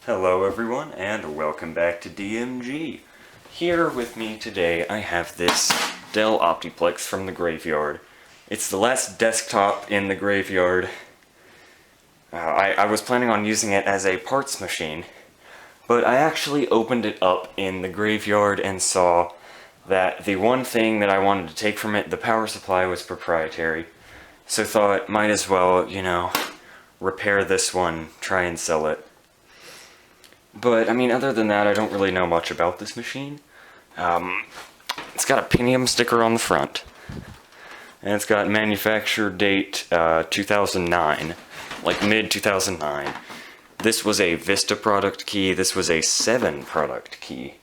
Hello everyone, and welcome back to DMG. Here with me today I have this Dell Optiplex from the graveyard. It's the last desktop in the graveyard. I was planning on using it as a parts machine, but I actually opened it up in the graveyard and saw that the one thing that I wanted to take from it, the power supply, was proprietary. So thought, might as well, repair this one, try and sell it. But, I mean, other than that, I don't really know much about this machine. It's got a Pentium sticker on the front. And it's got manufacture date 2009, like mid-2009. This was a Vista product key, this was a 7 product key.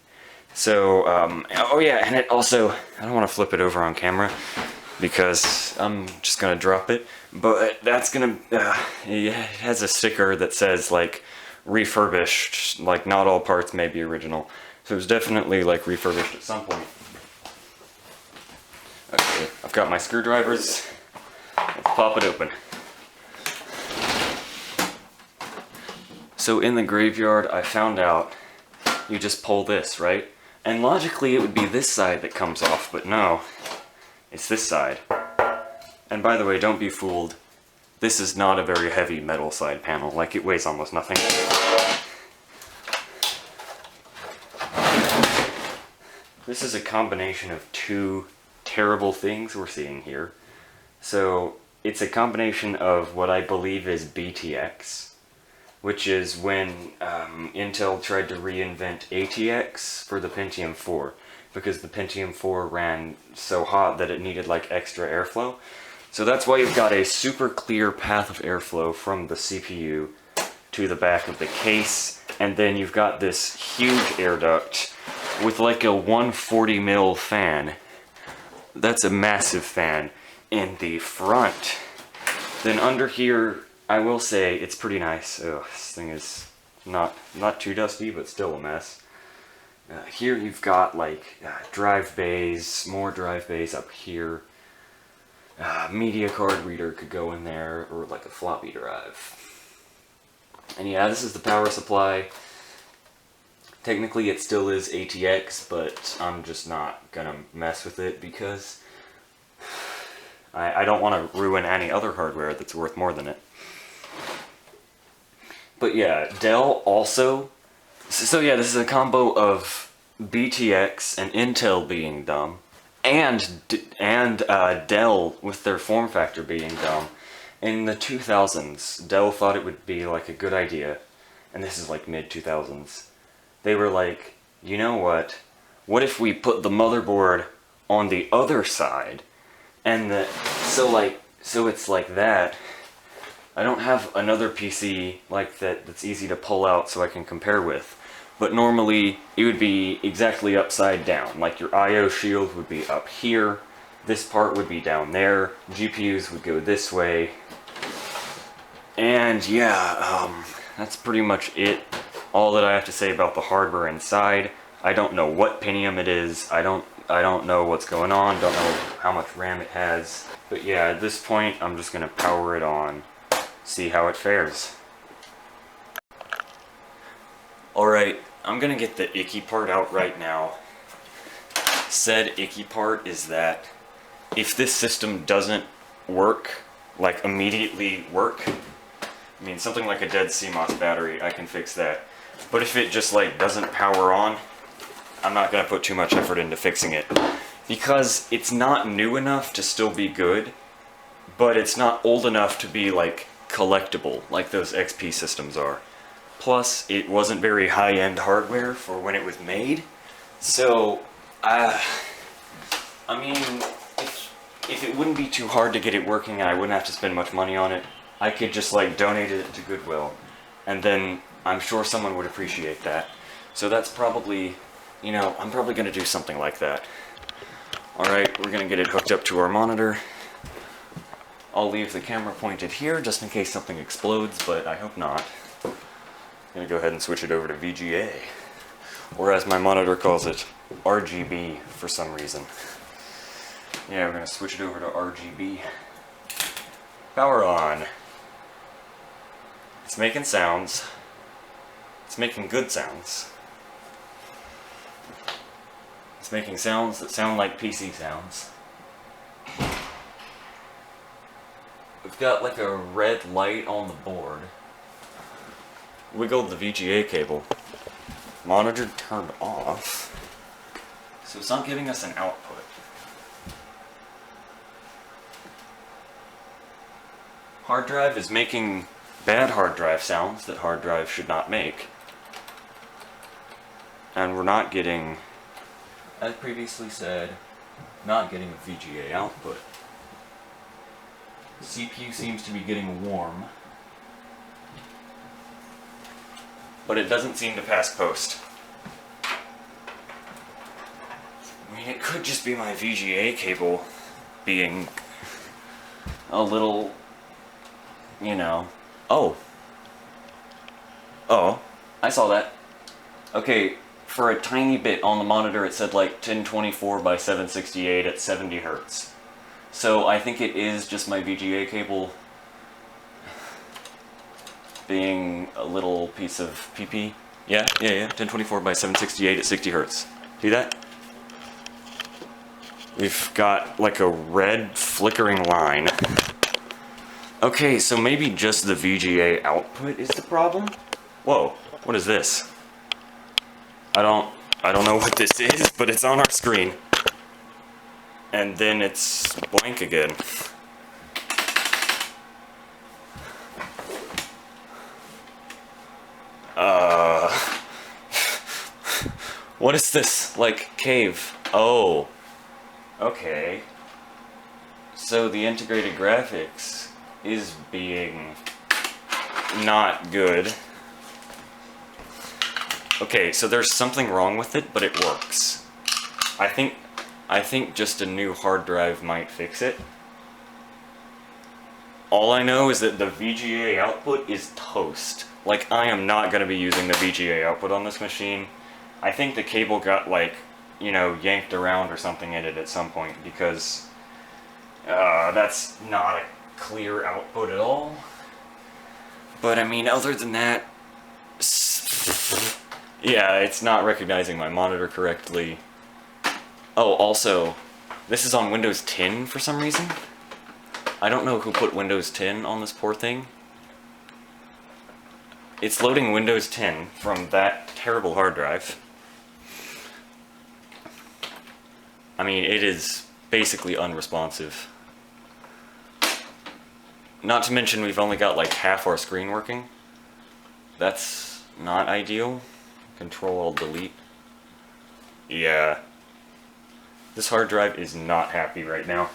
So, oh yeah, and it also, I don't want to flip it over on camera, because I'm just gonna drop it, but that's gonna, it has a sticker that says, like, refurbished, like not all parts may be original. So it was definitely like refurbished at some point. Okay, I've got my screwdrivers. Let's pop it open. So in the graveyard I found out you just pull this, right? And logically it would be this side that comes off, but no, it's this side. And by the way, don't be fooled. This is not a very heavy metal side panel, like it weighs almost nothing. This is a combination of two terrible things we're seeing here. So it's a combination of what I believe is BTX, which is when Intel tried to reinvent ATX for the Pentium 4, because the Pentium 4 ran so hot that it needed like extra airflow. So that's why you've got a super clear path of airflow from the CPU to the back of the case, and then you've got this huge air duct with like a 140mm fan. That's a massive fan in the front. Then under here, I will say it's pretty nice. Ugh, this thing is not too dusty, but still a mess. Here you've got like drive bays, more drive bays up here. Media card reader could go in there, or like a floppy drive. And yeah, this is the power supply. Technically it still is ATX, but I'm just not gonna mess with it because I don't want to ruin any other hardware that's worth more than it. But yeah, Dell also, so yeah, this is a combo of BTX and Intel being dumb, and Dell with their form factor being dumb. In the 2000s, Dell thought it would be like a good idea, and this is like mid-2000s. They were like, you know what if we put the motherboard on the other side, and so it's like that. I don't have another PC like that's easy to pull out so I can compare with. But normally, it would be exactly upside down. Like your I/O shield would be up here, this part would be down there, GPUs would go this way. And yeah, that's pretty much it. All that I have to say about the hardware inside. I don't know what Pentium it is, I don't know what's going on, don't know how much RAM it has. But yeah, at this point, I'm just gonna power it on, see how it fares. Alright, I'm gonna get the icky part out right now. Said icky part is that if this system doesn't work, like immediately work, I mean something like a dead CMOS battery, I can fix that. But if it just like doesn't power on, I'm not gonna put too much effort into fixing it. Because it's not new enough to still be good, but it's not old enough to be like collectible, like those XP systems are. Plus, it wasn't very high-end hardware for when it was made. So, I mean, if it wouldn't be too hard to get it working and I wouldn't have to spend much money on it, I could just like donate it to Goodwill. And then I'm sure someone would appreciate that. So that's probably, I'm probably going to do something like that. Alright, we're going to get it hooked up to our monitor. I'll leave the camera pointed here just in case something explodes, but I hope not. I'm going to go ahead and switch it over to VGA. Or as my monitor calls it, RGB for some reason. Yeah, we're going to switch it over to RGB. Power on. It's making sounds. It's making good sounds. It's making sounds that sound like PC sounds. We've got like a red light on the board. Wiggled the VGA cable. Monitor turned off. So it's not giving us an output. Hard drive is making bad hard drive sounds that hard drive should not make. And we're not getting, as previously said, not getting a VGA output. The CPU seems to be getting warm, but it doesn't seem to pass post. I mean, it could just be my VGA cable being a little, you know... Oh, I saw that. Okay, for a tiny bit on the monitor it said like 1024 by 768 at 70 Hertz. So I think it is just my VGA cable being a little piece of PP. Yeah, 1024 by 768 at 60 Hertz. See that? We've got like a red flickering line. Okay, so maybe just the VGA output is the problem? Whoa, what is this? I don't know what this is, but it's on our screen. And then it's blank again. What is this? Like, cave? Oh. Okay. So the integrated graphics is being not good. Okay, so there's something wrong with it, but it works. I think just a new hard drive might fix it. All I know is that the VGA output is toast. Like, I am not going to be using the VGA output on this machine. I think the cable got, like, you know, yanked around or something in it at some point, because that's not a clear output at all. But I mean, other than that, yeah, it's not recognizing my monitor correctly. Oh, also, this is on Windows 10 for some reason. I don't know who put Windows 10 on this poor thing. It's loading Windows 10 from that terrible hard drive. I mean, it is basically unresponsive. Not to mention we've only got like half our screen working. That's not ideal. Control-Alt-Delete. Yeah. This hard drive is not happy right now.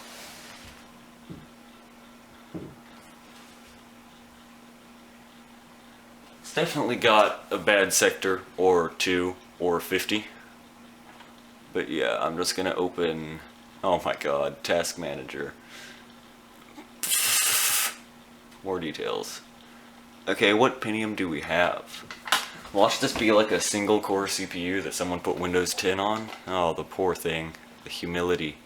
It's definitely got a bad sector, or 2, or 50. But yeah, I'm just gonna open... Oh my god, Task Manager. More details. Okay, what Pentium do we have? Watch this be like a single core CPU that someone put Windows 10 on. Oh, the poor thing. The humility.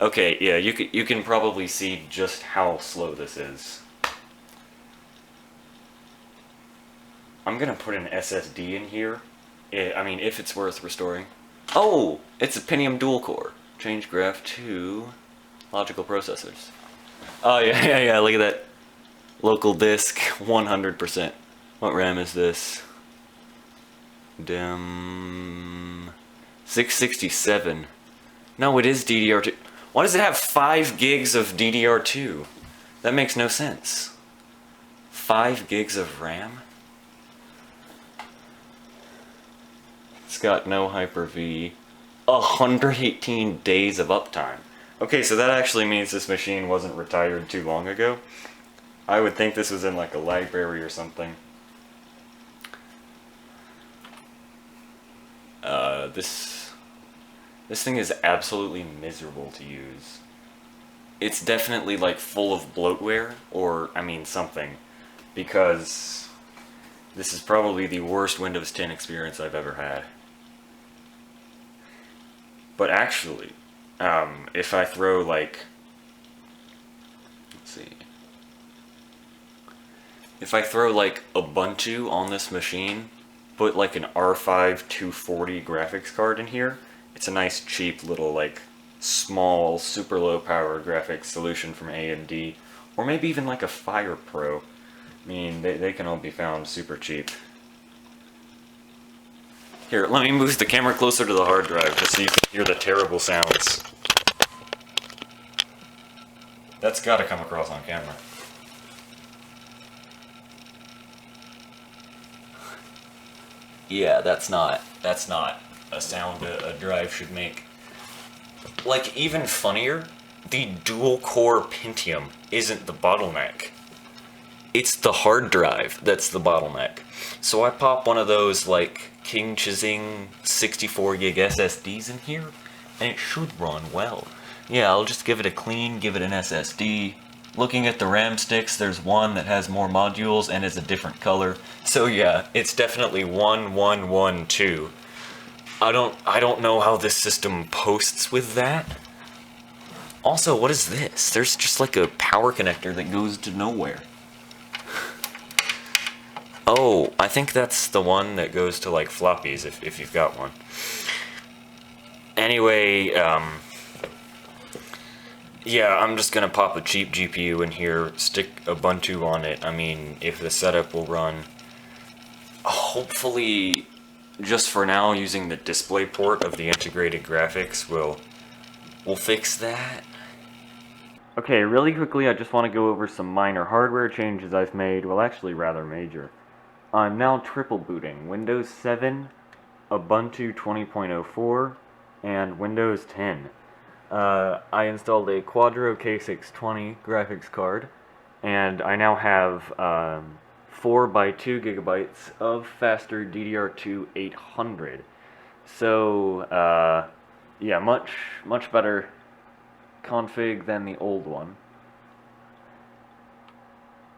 Okay, yeah, you can probably see just how slow this is. I'm gonna put an SSD in here. I mean, if it's worth restoring. Oh! It's a Pentium dual core. Change graph to logical processors. Oh, yeah, look at that. Local disk, 100%. What RAM is this? 667. No, it is DDR2. Why does it have 5 gigs of DDR2? That makes no sense. 5 gigs of RAM? It's got no Hyper-V. 118 days of uptime. Okay, so that actually means this machine wasn't retired too long ago. I would think this was in like a library or something. This thing is absolutely miserable to use. It's definitely like full of bloatware, or I mean something, because this is probably the worst Windows 10 experience I've ever had. But actually, if I throw like, let's see, if I throw like Ubuntu on this machine, put like an R5 240 graphics card in here. It's a nice cheap little like small super low power graphics solution from AMD, or maybe even like a Fire Pro. I mean, they can all be found super cheap. Here, let me move the camera closer to the hard drive just so you can hear the terrible sounds. That's gotta come across on camera. Yeah, that's not a sound a drive should make. Like, even funnier, the dual-core Pentium isn't the bottleneck. It's the hard drive that's the bottleneck. So I pop one of those, like, King Chizing 64 gig SSDs in here, and it should run well. Yeah, I'll just give it a clean, give it an SSD. Looking at the RAM sticks, there's one that has more modules and is a different color. So yeah, it's definitely 1112. I don't know how this system posts with that. Also, what is this? There's just like a power connector that goes to nowhere. Oh, I think that's the one that goes to like floppies if you've got one. Anyway, yeah, I'm just gonna pop a cheap GPU in here, stick Ubuntu on it. I mean, if the setup will run, hopefully, just for now, using the display port of the integrated graphics will fix that. Okay, really quickly, I just want to go over some minor hardware changes I've made, well actually rather major. I'm now triple booting Windows 7, Ubuntu 20.04, and Windows 10. I installed a Quadro K620 graphics card, and I now have 4 by 2 gigabytes of faster DDR2 800. So, yeah, much better config than the old one.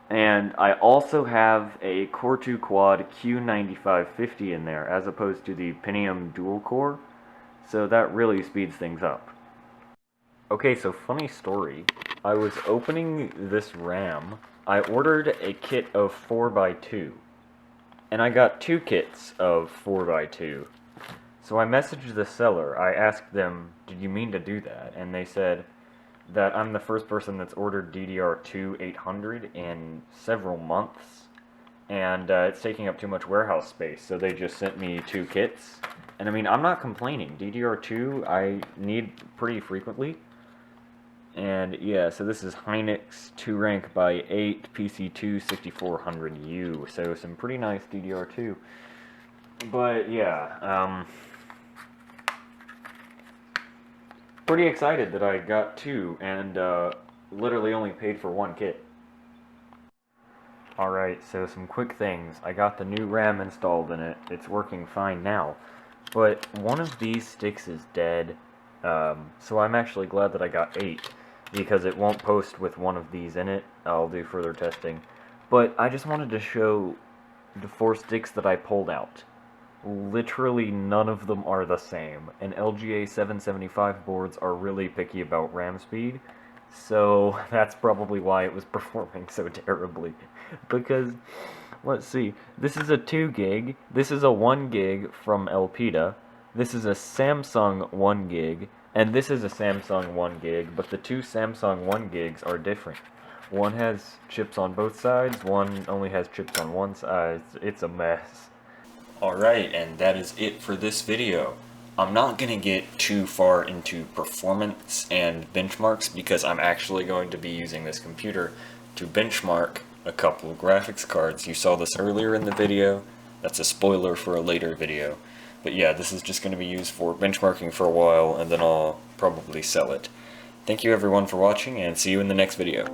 And I also have a Core 2 Quad Q9550 in there, as opposed to the Pentium dual core, so that really speeds things up. Okay, so funny story. I was opening this RAM. I ordered a kit of 4x2, and I got 2 kits of 4x2. So I messaged the seller. I asked them, did you mean to do that? And they said that I'm the first person that's ordered DDR2 800 in several months, and it's taking up too much warehouse space, so they just sent me 2 kits. And I mean, I'm not complaining. DDR2 I need pretty frequently. And yeah, so this is Hynix 2-rank by 8 PC2 6400U, so some pretty nice DDR2. But yeah, pretty excited that I got 2 and literally only paid for 1 kit. Alright, so some quick things. I got the new RAM installed in it. It's working fine now. But one of these sticks is dead, so I'm actually glad that I got 8, because it won't post with one of these in it. I'll do further testing. But I just wanted to show the 4 sticks that I pulled out. Literally none of them are the same, and LGA 775 boards are really picky about RAM speed, so that's probably why it was performing so terribly. Because, let's see, this is a 2 gig, this is a 1 gig from Elpida, this is a Samsung 1 gig, and this is a Samsung 1 gig, but the 2 Samsung 1 gigs are different. One has chips on both sides, one only has chips on one side. It's a mess. Alright, and that is it for this video. I'm not going to get too far into performance and benchmarks because I'm actually going to be using this computer to benchmark a couple of graphics cards. You saw this earlier in the video. That's a spoiler for a later video. But yeah, this is just going to be used for benchmarking for a while, and then I'll probably sell it. Thank you everyone for watching, and see you in the next video.